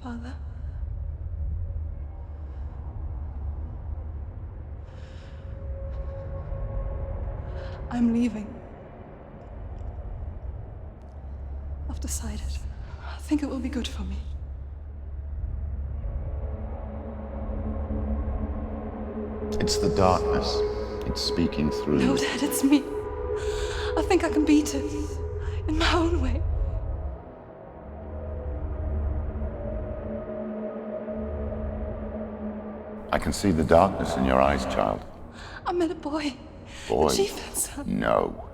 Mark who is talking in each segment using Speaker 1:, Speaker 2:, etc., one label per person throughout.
Speaker 1: Father? I'm leaving. I've decided. I think it will be good for me.
Speaker 2: It's the darkness. It's speaking through
Speaker 1: No,
Speaker 2: you.
Speaker 1: Dad, it's me. I think I can beat it. In my own way.
Speaker 2: I can see the darkness in your eyes, child.
Speaker 1: I met a boy.
Speaker 2: Boy.
Speaker 1: The chief had son.
Speaker 2: No.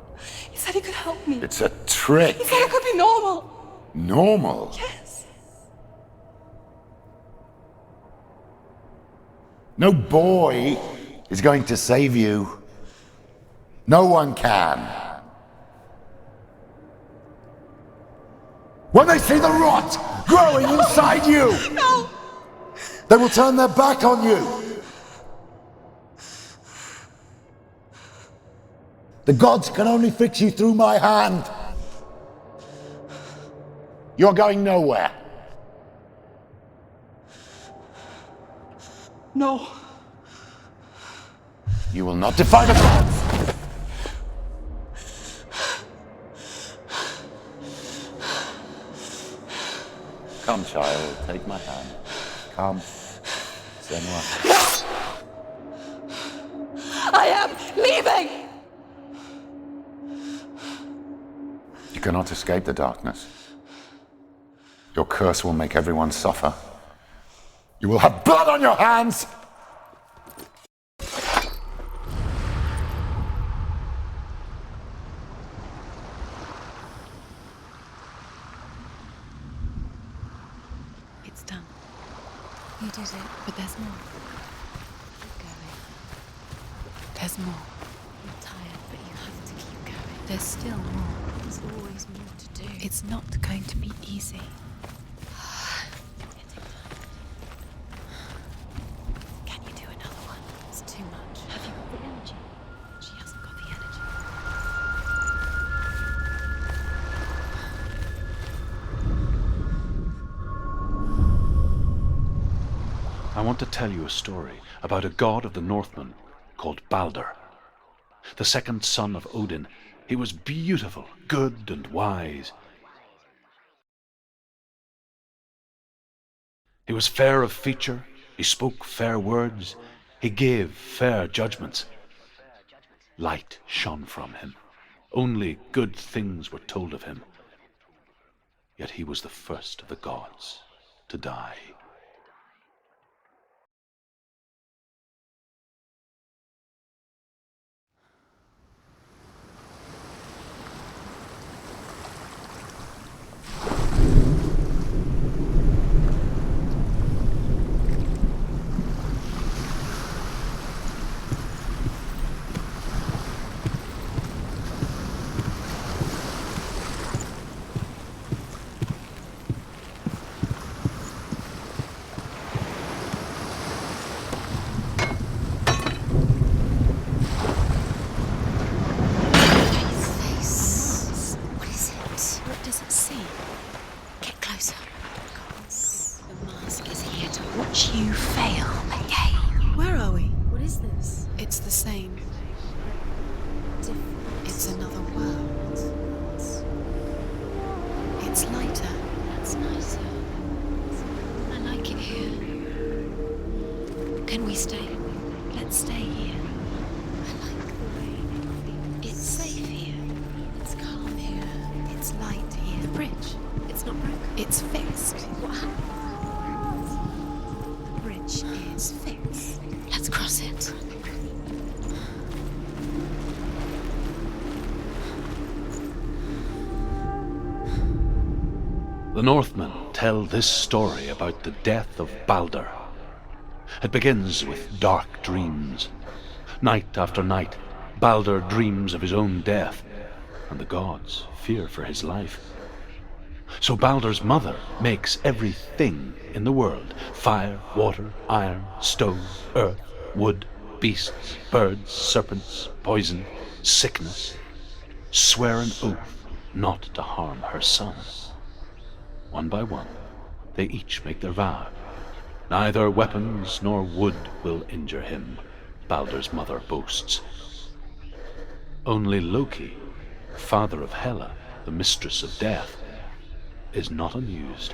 Speaker 1: He said he could help me.
Speaker 2: It's a trick.
Speaker 1: He said I could be normal.
Speaker 2: Normal?
Speaker 1: Yes.
Speaker 2: No boy is going to save you. No one can. When they see the rot growing inside you,
Speaker 1: No!
Speaker 2: they will turn their back on you. The gods can only fix you through my hand. You're going nowhere.
Speaker 1: No.
Speaker 2: You will not defy the gods. Come, child, take my hand. Come, Senua.
Speaker 1: I am leaving!
Speaker 2: You cannot escape the darkness. Your curse will make everyone suffer. You will have blood on your hands!
Speaker 3: It's done. You did it, but there's more. Keep going. There's more. You're tired, but you have to keep going. There's still more. There's always more to do. It's not going to be easy. Can you do another one? It's too much. Have you got the energy? She hasn't got the energy.
Speaker 4: I want to tell you a story about a god of the Northmen called Balder. The second son of Odin. He was beautiful, good, and wise. He was fair of feature, he spoke fair words, he gave fair judgments. Light shone from him. Only good things were told of him. Yet he was the first of the gods to die.
Speaker 3: You fail again. Where are we? What is this? It's the same. Different. It's another world. It's lighter. That's nicer. I like it here. Can we stay? Let's stay here. I like the way it feels. It's safe here. It's calm here. It's light here. The bridge. It's not broken. It's fixed. What happened? Is fixed. Let's cross it.
Speaker 4: The Northmen tell this story about the death of Balder. It begins with dark dreams. Night after night, Balder dreams of his own death, and the gods fear for his life. So Balder's mother makes everything in the world, fire, water, iron, stone, earth, wood, beasts, birds, serpents, poison, sickness, swear an oath not to harm her son. One by one, they each make their vow. Neither weapons nor wood will injure him, Baldur's mother boasts. Only Loki, father of Hela, the mistress of death, is not amused.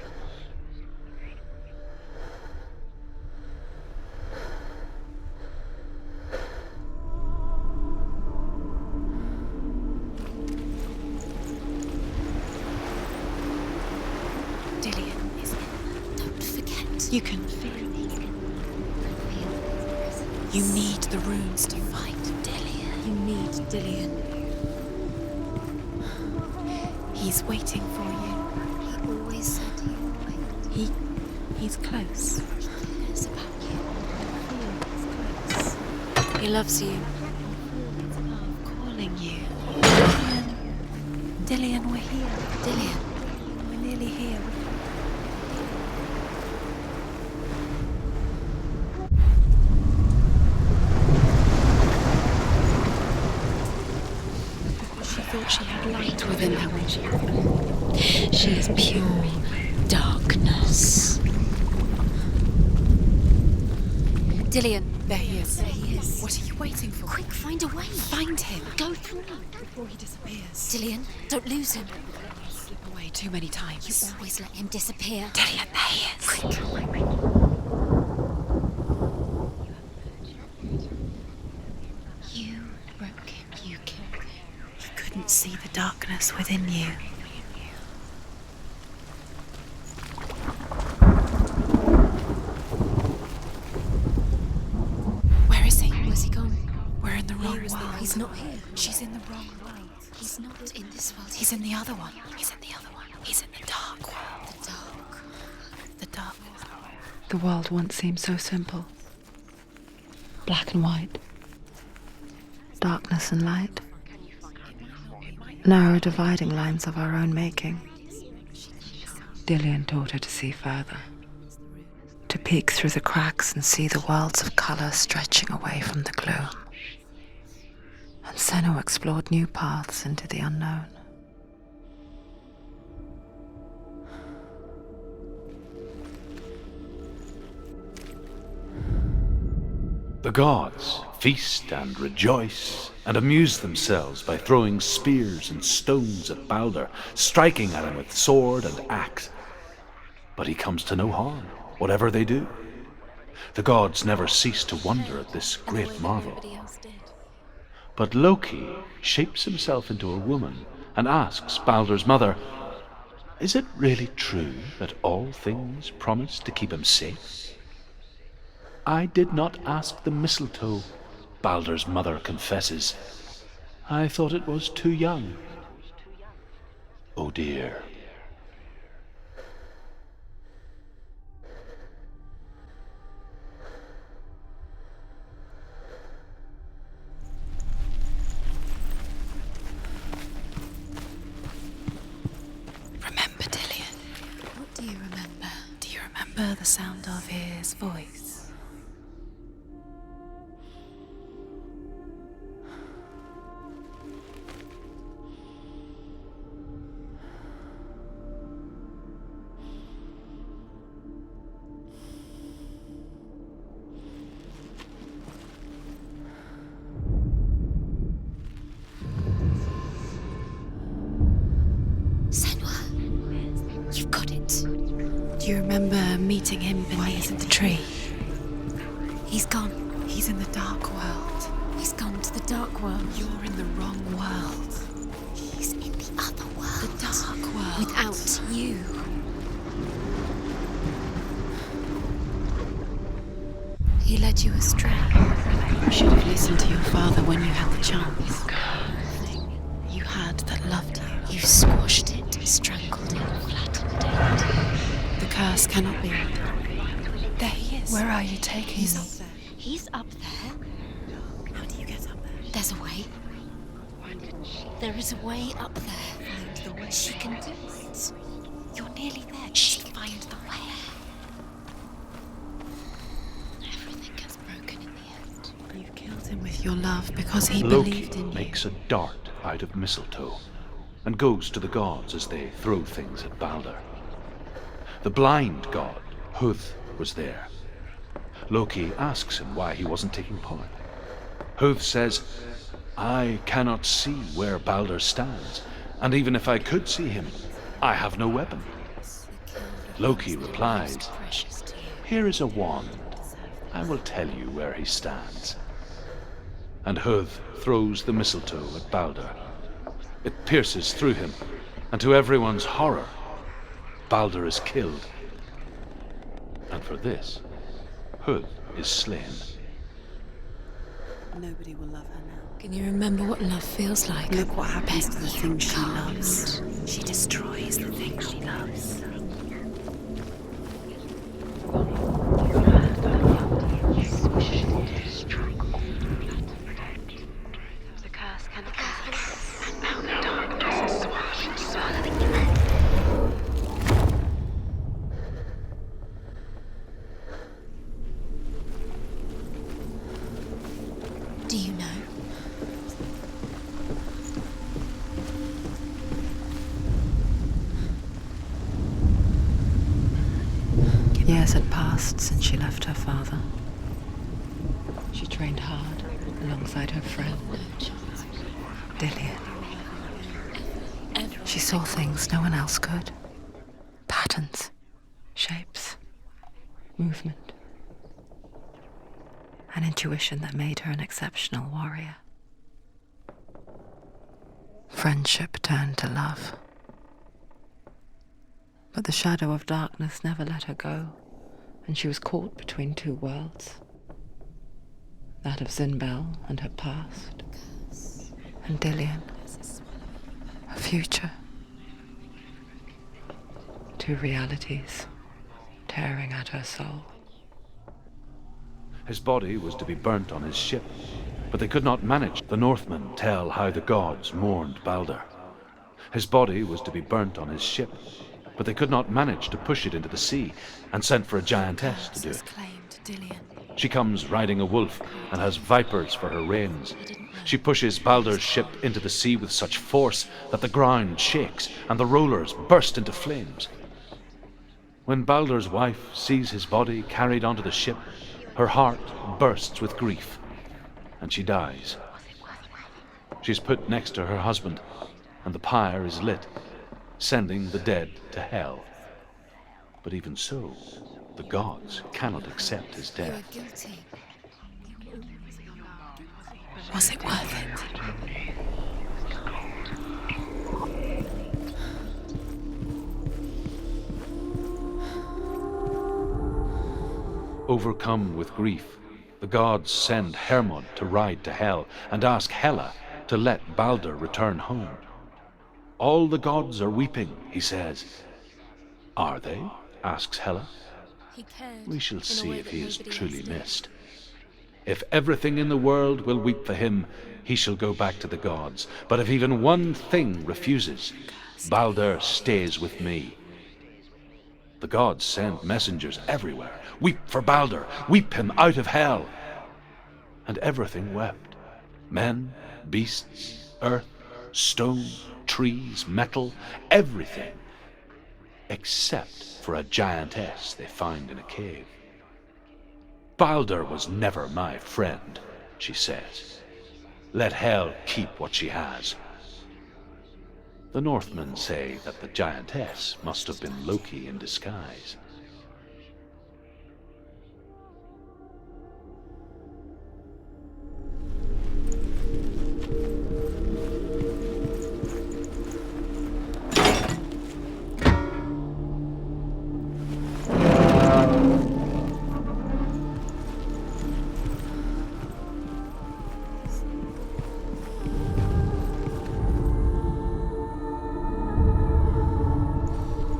Speaker 3: Dillion is in there. Don't forget. You can feel it. You need the runes to fight Dillion. You need Dillion. He's waiting for you. He always said he would wait. He's close. He cares about you. He feels close. He loves you. His love calling you. Dillion, we're here. Dillion, we're nearly here. She thought she had light within her when she opened. She is pure darkness. Dillion. There he is. There he is. What are you waiting for? Quick, find a way. Find him. Go through before he disappears. Dillion, don't lose him. Slip away too many times. You always let him disappear. Dillion, there he is. Quick. You broke him. You killed him. He couldn't see the darkness within you. Where is he? Where's he gone? We're in the wrong world. He's not here. She's in the wrong world. He's not in this world. He's in the other one. He's in the other one. He's in the dark world. The dark world.
Speaker 5: The world once seemed so simple. Black and white. Darkness and light. Narrow dividing lines of our own making. Dillion taught her to see further. To peek through the cracks and see the worlds of colour stretching away from the gloom. And Senua explored new paths into the unknown.
Speaker 4: The gods feast and rejoice and amuse themselves by throwing spears and stones at Baldur, striking at him with sword and axe. But he comes to no harm, whatever they do. The gods never cease to wonder at this great marvel. But Loki shapes himself into a woman and asks Baldur's mother, "Is it really true that all things promise to keep him safe?" "I did not ask the mistletoe," Baldur's mother confesses. "I thought it was too young." Oh dear.
Speaker 3: Remember Dillion. What do you remember? Do you remember the sound of his voice? Senua, you've got it. Do you remember meeting him beneath the tree? He's gone. He's in the dark world. He's gone to the dark world. You're in the wrong world. He's in the other world. The dark world. Without you. He led you astray. You should have listened to your father when you had the chance. You had that loved you. You squashed it, strangled it, flattened it. The curse cannot be. There he is. Where are you taking me? He's up there. He's up there. How do you get up there? There's a way. There is a way up there. Find the way. She can do it. You're nearly there. She can find the way. Everything gets broken in the end. You killed him with your love because he believed in you.
Speaker 4: Loki makes a dart out of mistletoe and goes to the gods as they throw things at Baldur. The blind god, Huth, was there. Loki asks him why he wasn't taking part. Huth says, "I cannot see where Balder stands, and even if I could see him, I have no weapon." Loki replies, "Here is a wand. I will tell you where he stands." And Huth throws the mistletoe at Balder. It pierces through him, and to everyone's horror, Balder is killed. And for this, Huth is slain.
Speaker 6: Nobody will love her now.
Speaker 3: Can you remember what love feels like?
Speaker 6: Look what happens to the things she
Speaker 3: Can't.
Speaker 6: loves.
Speaker 3: She destroys the things she loves. The curse cannot be. And now the darkness is swallowing the earth. Do you know?
Speaker 5: Years had passed since she left her father. She trained hard alongside her friend, Dillian. She saw things no one else could. Patterns, shapes, movement. An intuition that made her an exceptional warrior. Friendship turned to love. But the shadow of darkness never let her go, and she was caught between two worlds. That of Zinbel and her past, and Dillian, her future. Two realities tearing at her soul.
Speaker 4: His body was to be burnt on his ship, but they could not manage. The Northmen tell how the gods mourned Balder. His body was to be burnt on his ship, but they could not manage to push it into the sea, and sent for a giantess to do it.
Speaker 3: Claimed Dillian.
Speaker 4: She comes riding a wolf and has vipers for her reins. She pushes Balder's ship into the sea with such force that the ground shakes and the rollers burst into flames. When Balder's wife sees his body carried onto the ship, her heart bursts with grief, and she dies. She's put next to her husband, and the pyre is lit, sending the dead to hell. But even so, the gods cannot accept his
Speaker 3: You are
Speaker 4: death.
Speaker 3: guilty. Was it worth it?
Speaker 4: Overcome with grief, the gods send Hermod to ride to hell and ask Hela to let Balder return home. All the gods are weeping, he says. Are they? Asks Hela.
Speaker 3: He cared.
Speaker 4: We shall
Speaker 3: in a
Speaker 4: see
Speaker 3: way
Speaker 4: if
Speaker 3: that
Speaker 4: he is
Speaker 3: nobody
Speaker 4: truly
Speaker 3: else did.
Speaker 4: missed. If everything in the world will weep for him, he shall go back to the gods. But if even one thing refuses, Balder stays with me. The gods send messengers everywhere. Weep for Balder, weep him out of hell. And everything wept. Men, beasts, earth, stone, trees, metal, everything. Except for a giantess they find in a cave. Balder was never my friend, she says. Let hell keep what she has. The Northmen say that the giantess must have been Loki in disguise.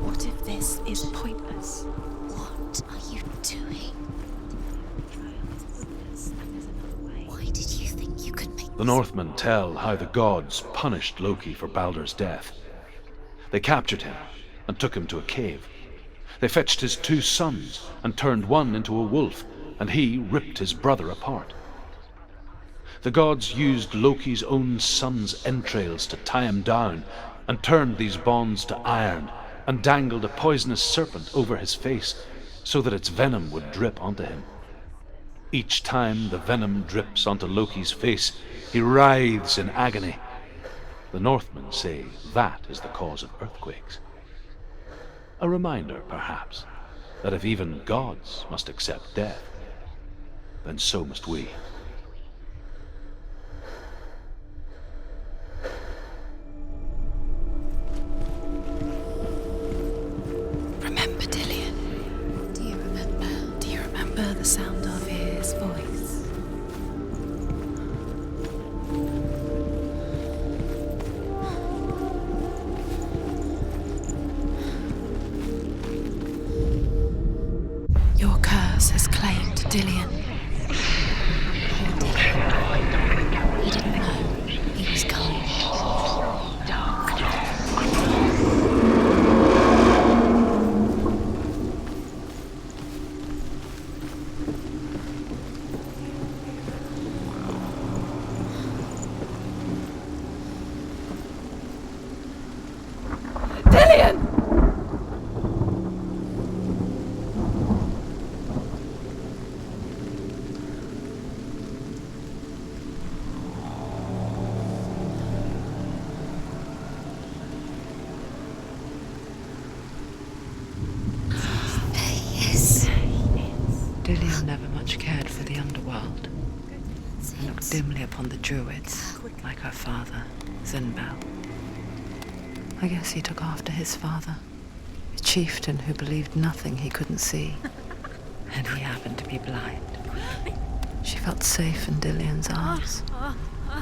Speaker 3: What if this is pointless? What are you doing? Why did you think you could make
Speaker 4: The Northmen tell how the gods punished Loki for Balder's death. They captured him and took him to a cave. They fetched his 2 sons and turned one into a wolf, and he ripped his brother apart. The gods used Loki's own son's entrails to tie him down and turned these bonds to iron and dangled a poisonous serpent over his face so that its venom would drip onto him. Each time the venom drips onto Loki's face, he writhes in agony. The Northmen say that is the cause of earthquakes. A reminder, perhaps, that if even gods must accept death, then so must we.
Speaker 3: Remember Dillion? Do you remember? Do you remember the sound of his voice? Your curse has claimed Dillion. Poor Dillion. He didn't know. He was cold.
Speaker 5: Dillion never much cared for the underworld, and looked dimly upon the druids, like her father, Zinbel. I guess he took after his father, a chieftain who believed nothing he couldn't see, and he happened to be blind. She felt safe in Dillion's arms,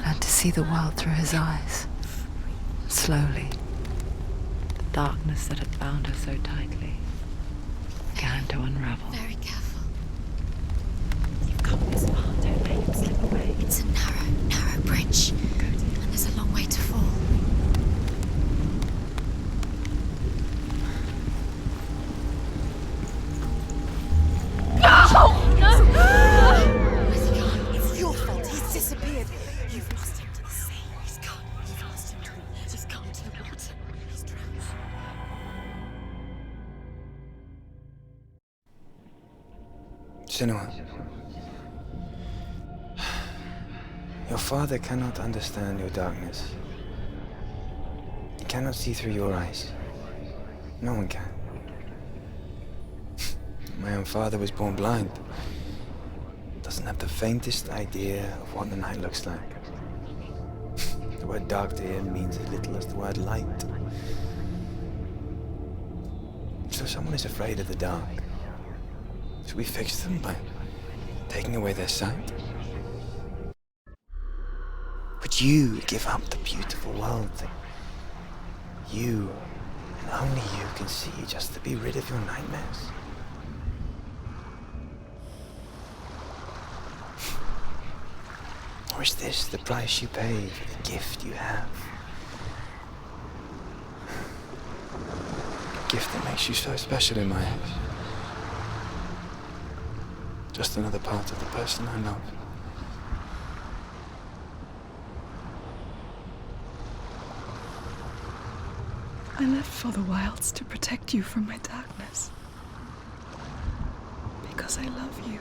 Speaker 5: learned to see the world through his eyes. And slowly, the darkness that had bound her so tightly began to unravel.
Speaker 3: Very careful.
Speaker 5: You've come this far, don't make him slip away.
Speaker 3: It's a narrow bridge. And there's a long way to fall. Where's he gone?
Speaker 6: It's your fault. He's disappeared. You've lost him to the sea. He's gone. You've lost him to He's gone to the water. He's drowned.
Speaker 7: Senua, your father cannot understand your darkness. He cannot see through your eyes. No one can. My own father was born blind. Doesn't have the faintest idea of what the night looks like. The word dark to him means as little as the word light. So someone is afraid of the dark. Should we fix them by taking away their sight? Would you give up the beautiful world that you, and only you, can see just to be rid of your nightmares? Or is this the price you pay for the gift you have? A gift that makes you so special in my eyes. Just another part of the person I love.
Speaker 1: I left for the wilds to protect you from my darkness. Because I love you.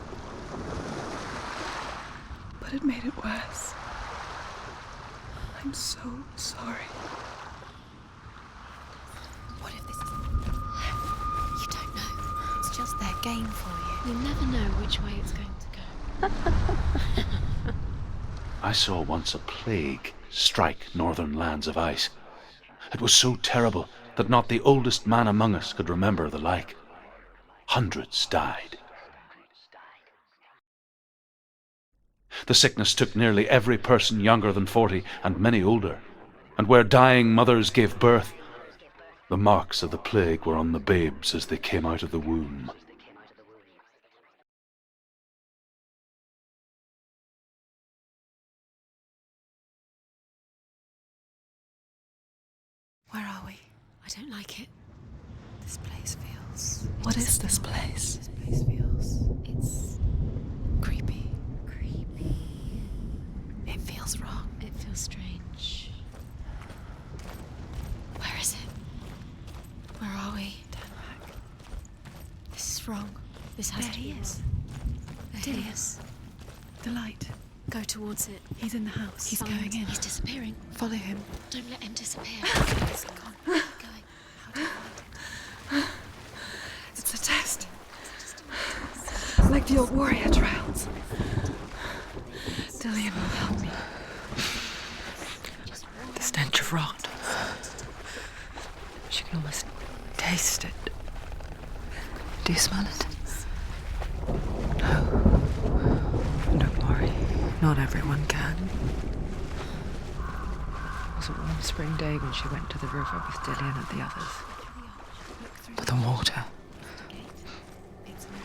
Speaker 1: But it made it worse. I'm so sorry.
Speaker 3: What if this is... You don't know. It's just their game for you. You never know which way it's going to go.
Speaker 4: I saw once a plague strike northern lands of ice. It was so terrible that not the oldest man among us could remember the like. Hundreds died. The sickness took nearly every person younger than 40 and many older, and where dying mothers gave birth, the marks of the plague were on the babes as they came out of the womb.
Speaker 3: Where are we? I don't like it. This place feels...
Speaker 1: What is this place?
Speaker 3: This place feels... It's... creepy. Creepy. It feels wrong. It feels strange. Where is it? Where are we?
Speaker 6: wrong. This has
Speaker 3: There
Speaker 6: to
Speaker 3: he
Speaker 6: be
Speaker 3: is.
Speaker 6: wrong.
Speaker 3: There he is. The light.
Speaker 6: Go towards it.
Speaker 3: He's in the house. He's
Speaker 6: Find-
Speaker 3: going in.
Speaker 6: He's disappearing.
Speaker 3: Follow him.
Speaker 6: Don't let him disappear. He's gone. Keep going. How do you find it?
Speaker 1: It's a test. Like the old warrior trials. Dillian will help me.
Speaker 5: The stench of rot. She can almost taste it. Do you smell it? No. Don't worry. Not everyone can. It was a warm spring day when she went to the river with Dillian and the others. But the water.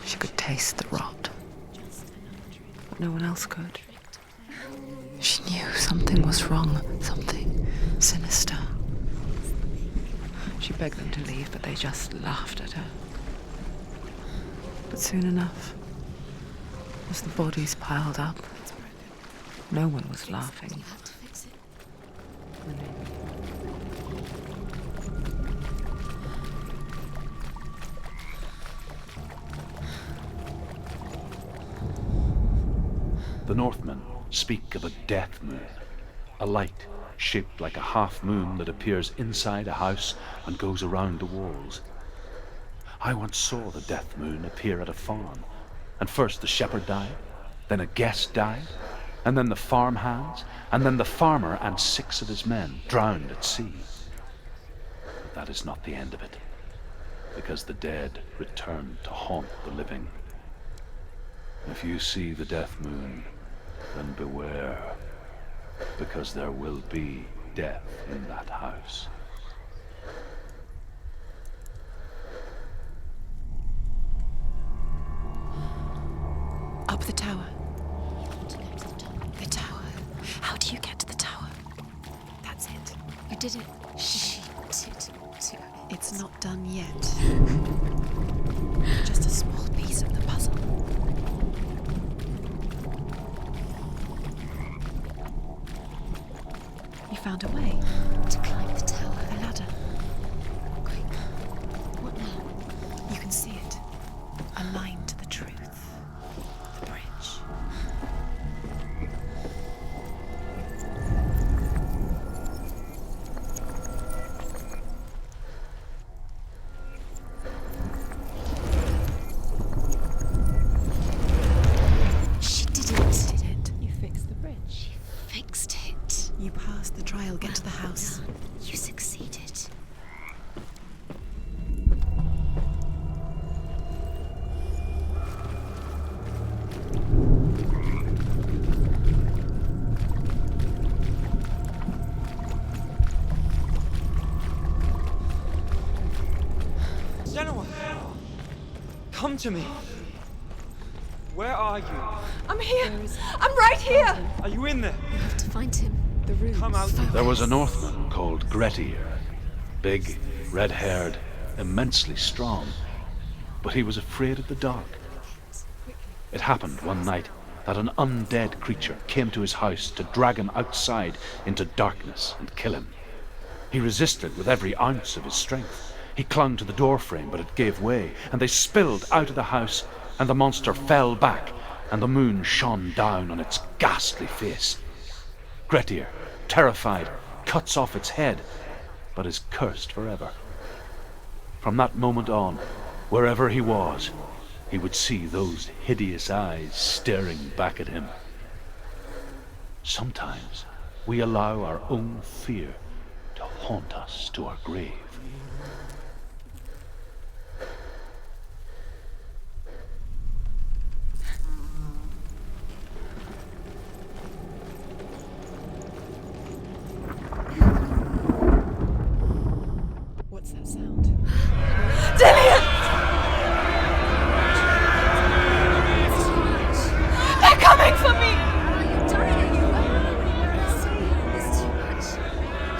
Speaker 5: She could taste the rot. But no one else could. She knew something was wrong. Something sinister. She begged them to leave, but they just laughed at her. But soon enough, as the bodies piled up, no one was laughing.
Speaker 6: You have to fix it.
Speaker 4: The Northmen speak of a death moon, a light shaped like a half moon that appears inside a house and goes around the walls. I once saw the death moon appear at a farm, and first the shepherd died, then a guest died, and then the farmhands, and then the farmer and 6 of his men drowned at sea. But that is not the end of it, because the dead return to haunt the living. If you see the death moon, then beware, because there will be death in that house.
Speaker 3: Up the tower.
Speaker 6: You want to go to the top.
Speaker 3: The tower. How do you get to the tower? That's it.
Speaker 6: You did it. She did it.
Speaker 3: It's not done yet. Just a small piece of the puzzle. You found a way.
Speaker 6: To climb the tower.
Speaker 3: A ladder.
Speaker 6: Quick. What now?
Speaker 3: You can see it. A line to the truth. The bridge.
Speaker 6: She did it.
Speaker 3: Did it? You fixed the bridge.
Speaker 6: Fixed it.
Speaker 3: You passed the trial. Get to the house.
Speaker 6: Done. You succeeded.
Speaker 7: Senua! Come to me! Where are you?
Speaker 1: I'm here. I'm right here.
Speaker 7: Are you in there?
Speaker 6: You have to find him.
Speaker 3: The room.
Speaker 7: Come out.
Speaker 4: There was a Northman called Grettir, big, red-haired, immensely strong, but he was afraid of the dark. It happened one night that an undead creature came to his house to drag him outside into darkness and kill him. He resisted with every ounce of his strength. He clung to the doorframe, but it gave way, and they spilled out of the house, and the monster fell back, and the moon shone down on its ghastly face. Grettir, terrified, cuts off its head, but is cursed forever. From that moment on, wherever he was, he would see those hideous eyes staring back at him. Sometimes we allow our own fear to haunt us to our grave.
Speaker 3: What's that sound?
Speaker 1: Dillian! They're coming for me!
Speaker 6: You're dying. It's too much.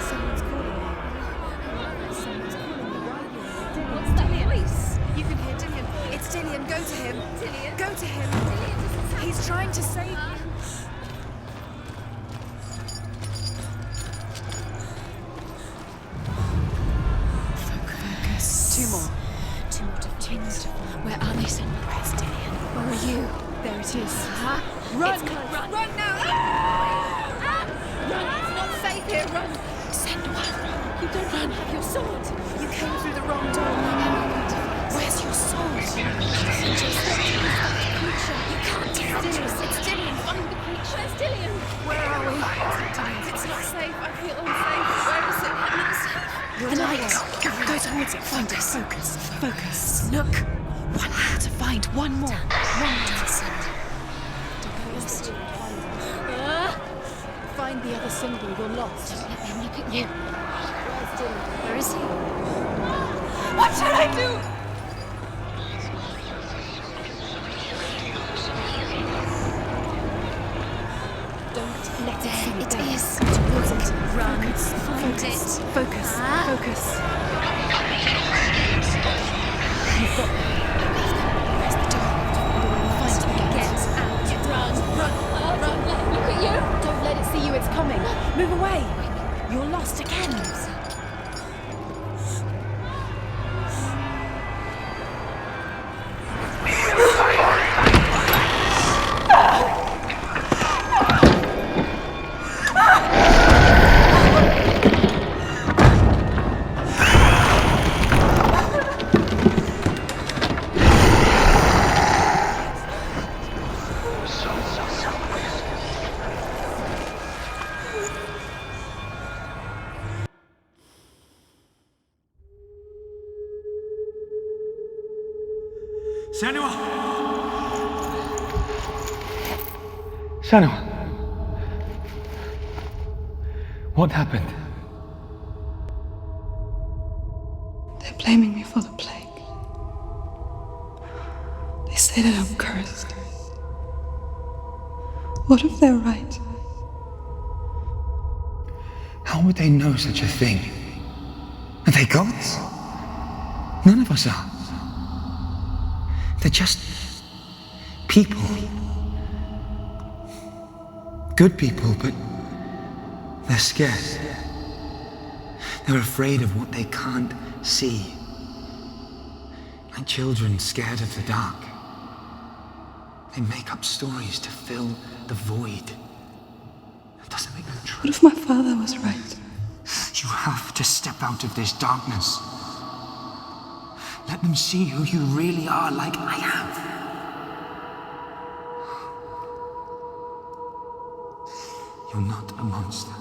Speaker 3: Someone's calling you. Someone's calling
Speaker 6: it is. Run! Run now! Run! It's not safe here. Run! Senua! You don't run. Have your sword. You came through the wrong door. Where's your sword? You can't do it. It's Dillian. Find the creature. Where's Dillian? Where are we? It's not safe. I feel unsafe. Where is it? Not safe. Your light. Go towards it. Find it. Focus. Look. One more to find. One more. One more. Lost. Find the other symbol. You're lost. Don't let me look at you. Where's Dylan? Where is he?
Speaker 1: What should I do?
Speaker 6: Don't let it sink down. It is. Towards it. Run. Find it. Focus. You've got me. Where's the door? Find it. Get out. Run. Look at you. Don't let it see you. It's coming. Move away. You're lost again.
Speaker 7: Senua! What happened?
Speaker 1: They're blaming me for the plague. They say that I'm cursed. What if they're right?
Speaker 7: How would they know such a thing? Are they gods? None of us are. They're just people. Good people, but they're scared. They're afraid of what they can't see. Like children scared of the dark. They make up stories to fill the void. That doesn't make them true.
Speaker 1: What if my father was right?
Speaker 7: You have to step out of this darkness. Let them see who you really are, like I have. You're not a monster.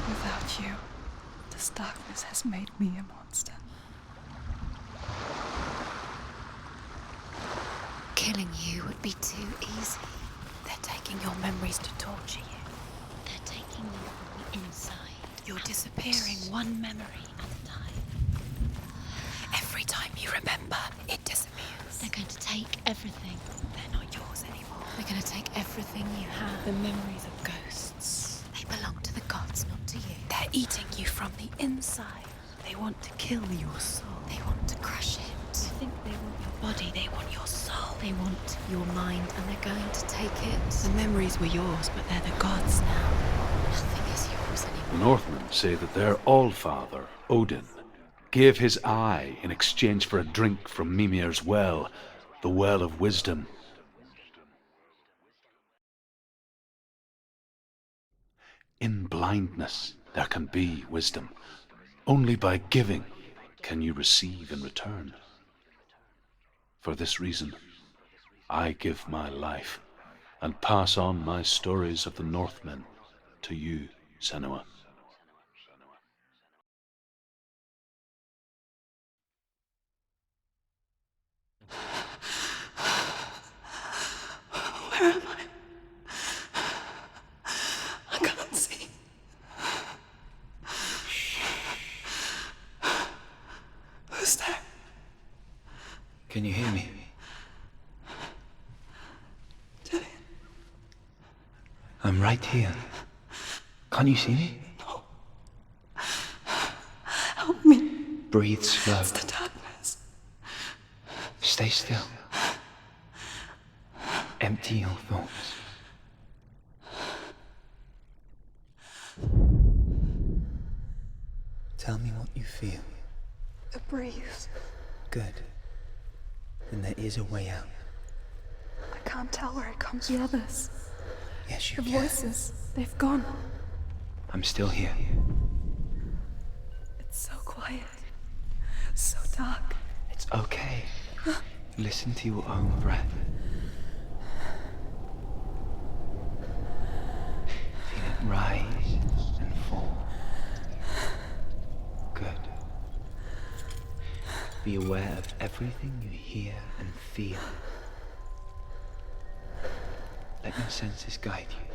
Speaker 1: Without you, this darkness has made me a monster.
Speaker 3: Killing you would be too easy. They're taking your memories to torture you. They're taking you from the inside. You're disappearing one memory at a time. Every time you remember, it disappears. They're going to take everything. They're not yours anymore. They're going to take everything you have. The memories of ghosts. They belong to the gods, not to you. They're eating you from the inside. They want to kill your soul. They want to crush it. They think they want your body. They want your soul. They want your mind, and they're going to take it. The memories were yours, but they're the gods now. Nothing is yours anymore.
Speaker 4: The Northmen say that their Allfather, Odin, gave his eye in exchange for a drink from Mimir's well, the well of wisdom. In blindness there can be wisdom. Only by giving can you receive in return. For this reason, I give my life and pass on my stories of the Northmen to you, Senua.
Speaker 1: Where am I? I can't see. Who's there?
Speaker 7: Can you hear me?
Speaker 1: Dillian.
Speaker 7: I'm right here. Can't you see me?
Speaker 1: No. Help me.
Speaker 7: Breathe slow.
Speaker 1: It's the darkness.
Speaker 7: Stay still. Empty your thoughts. Tell me what you feel.
Speaker 1: The breeze.
Speaker 7: Good. Then there is a way out.
Speaker 1: I can't tell where it comes from. The others.
Speaker 7: Yes, you
Speaker 1: The
Speaker 7: can.
Speaker 1: voices. They've gone.
Speaker 7: I'm still here.
Speaker 1: It's so quiet. So dark.
Speaker 7: It's okay. Listen to your own breath. Feel it rise and fall. Good. Be aware of everything you hear and feel. Let your senses guide you.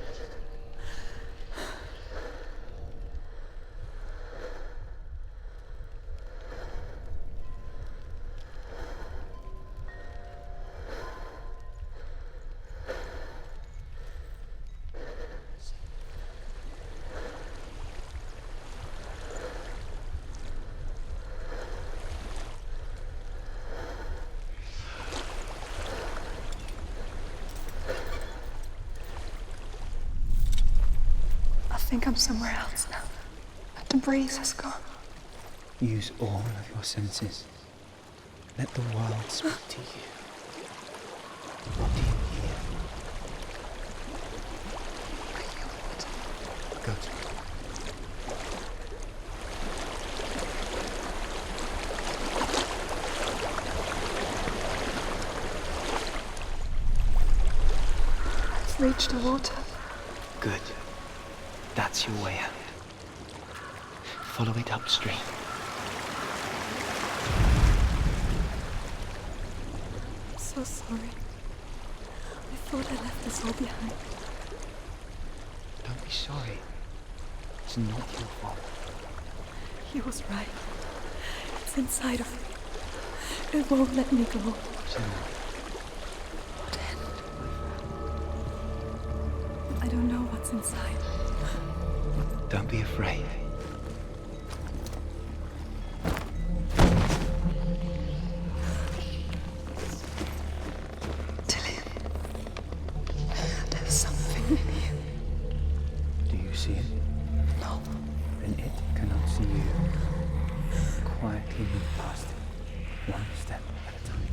Speaker 1: I think I'm somewhere else now. The breeze has gone.
Speaker 7: Use all of your senses. Let the world speak to you. What do you hear?
Speaker 1: I hear water.
Speaker 7: Good.
Speaker 1: I've reached the water.
Speaker 7: Good. That's your way out. Follow it upstream.
Speaker 1: I'm so sorry. I thought I left this all behind.
Speaker 7: Don't be sorry. It's not your fault.
Speaker 1: He was right. It's inside of me. It won't let me go.
Speaker 7: Senua,
Speaker 1: What end? I don't know what's inside.
Speaker 7: don't be afraid.
Speaker 1: Dillian, there's something in here.
Speaker 7: Do you see it?
Speaker 1: No.
Speaker 7: Then it cannot see you. Quietly move past it, one step at a time.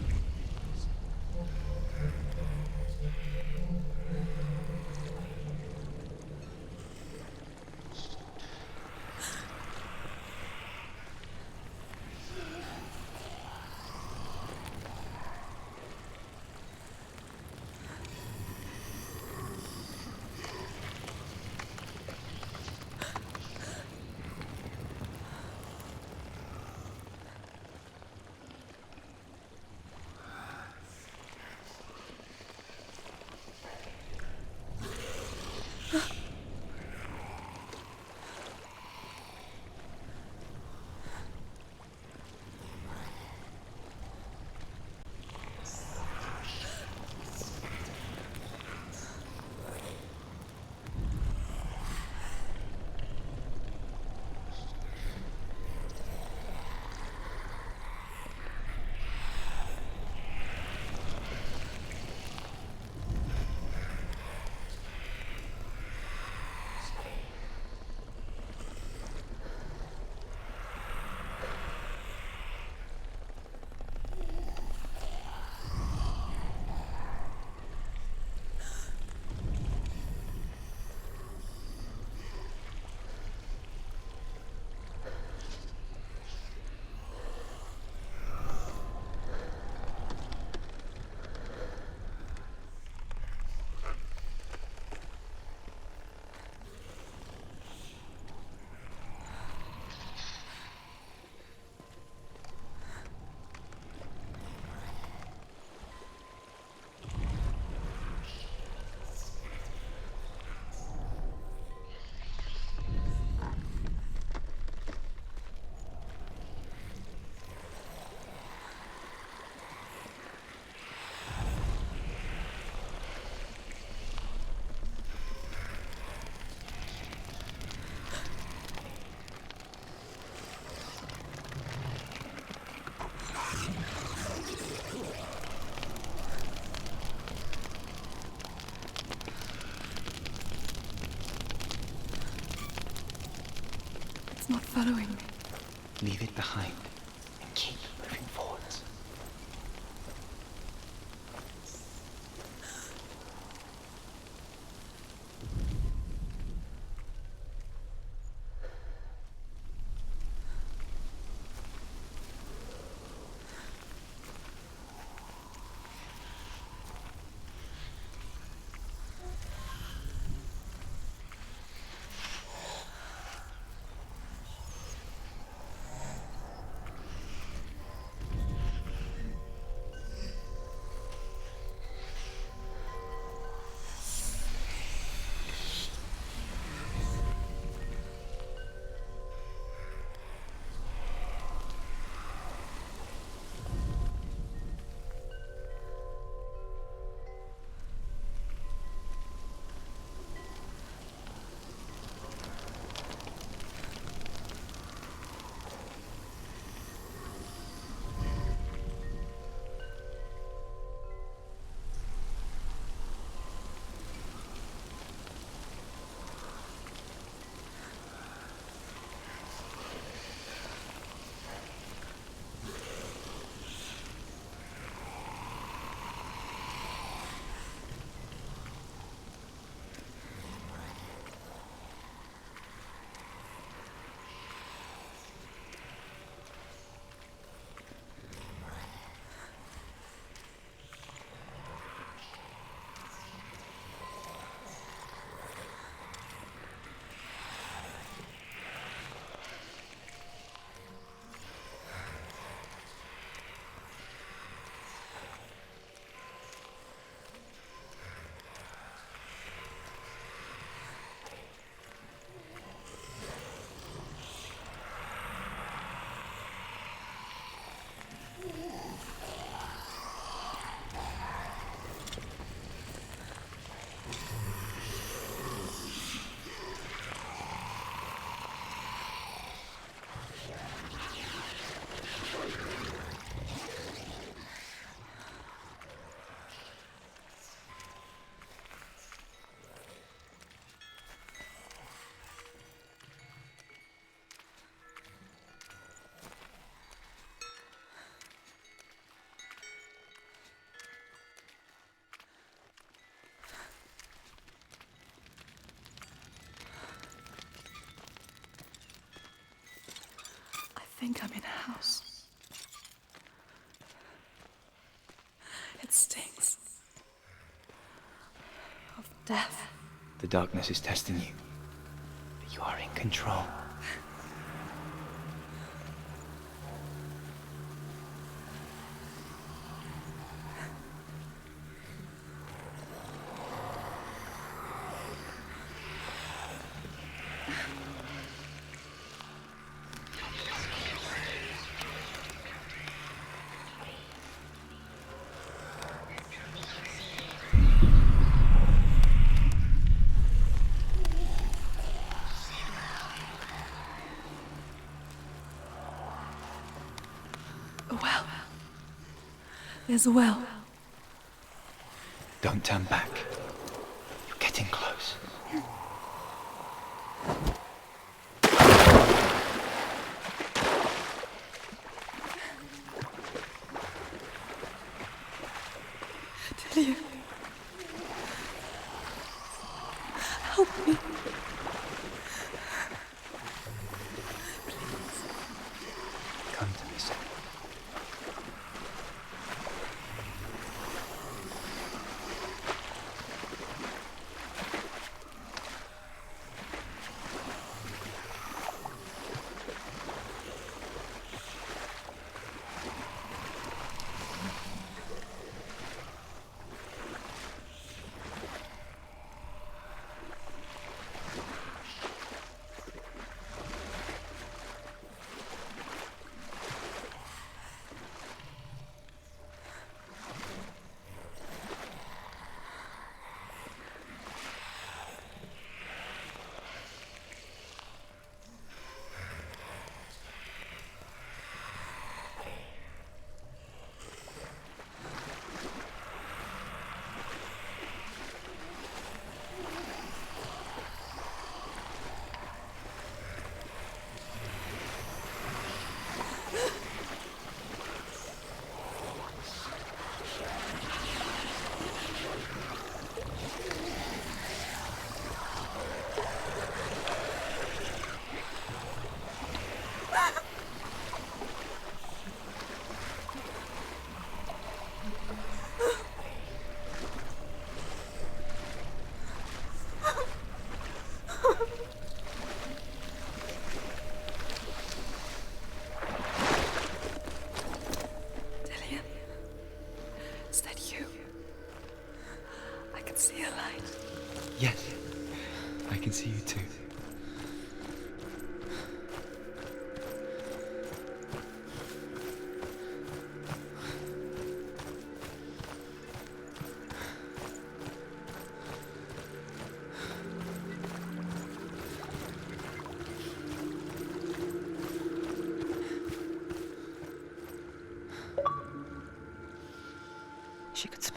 Speaker 1: It's not following me.
Speaker 7: Leave it behind and keep moving forwards.
Speaker 1: I think I'm in a house. It stinks of death.
Speaker 7: The darkness is testing you, but you are in control.
Speaker 1: A well. There's a well.
Speaker 7: Don't turn back. You're getting close.
Speaker 1: Delia. Help me.
Speaker 7: Come to me, son.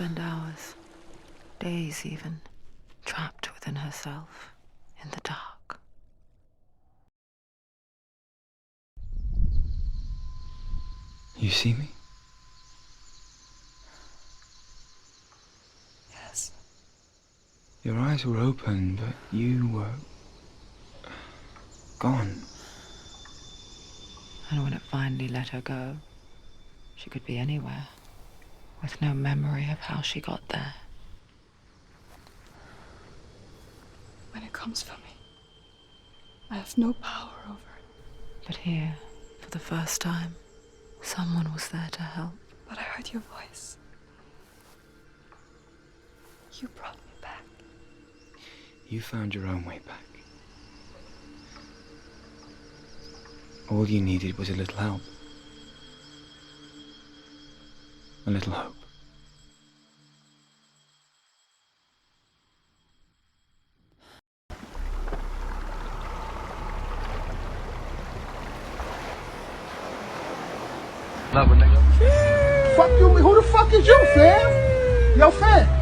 Speaker 5: spend hours, days even, trapped within herself, in the dark.
Speaker 7: You see me?
Speaker 1: Yes.
Speaker 7: Your eyes were open, but you were gone.
Speaker 5: And when it finally let her go, she could be anywhere, with no memory of how she got there.
Speaker 1: When it comes for me, I have no power over it.
Speaker 5: But here, for the first time, someone was there to help.
Speaker 1: But I heard your voice. You brought me back.
Speaker 7: You found your own way back. All you needed was a little help. A little hope.
Speaker 8: Fuck you, who the fuck is you, fam? Yo, fam.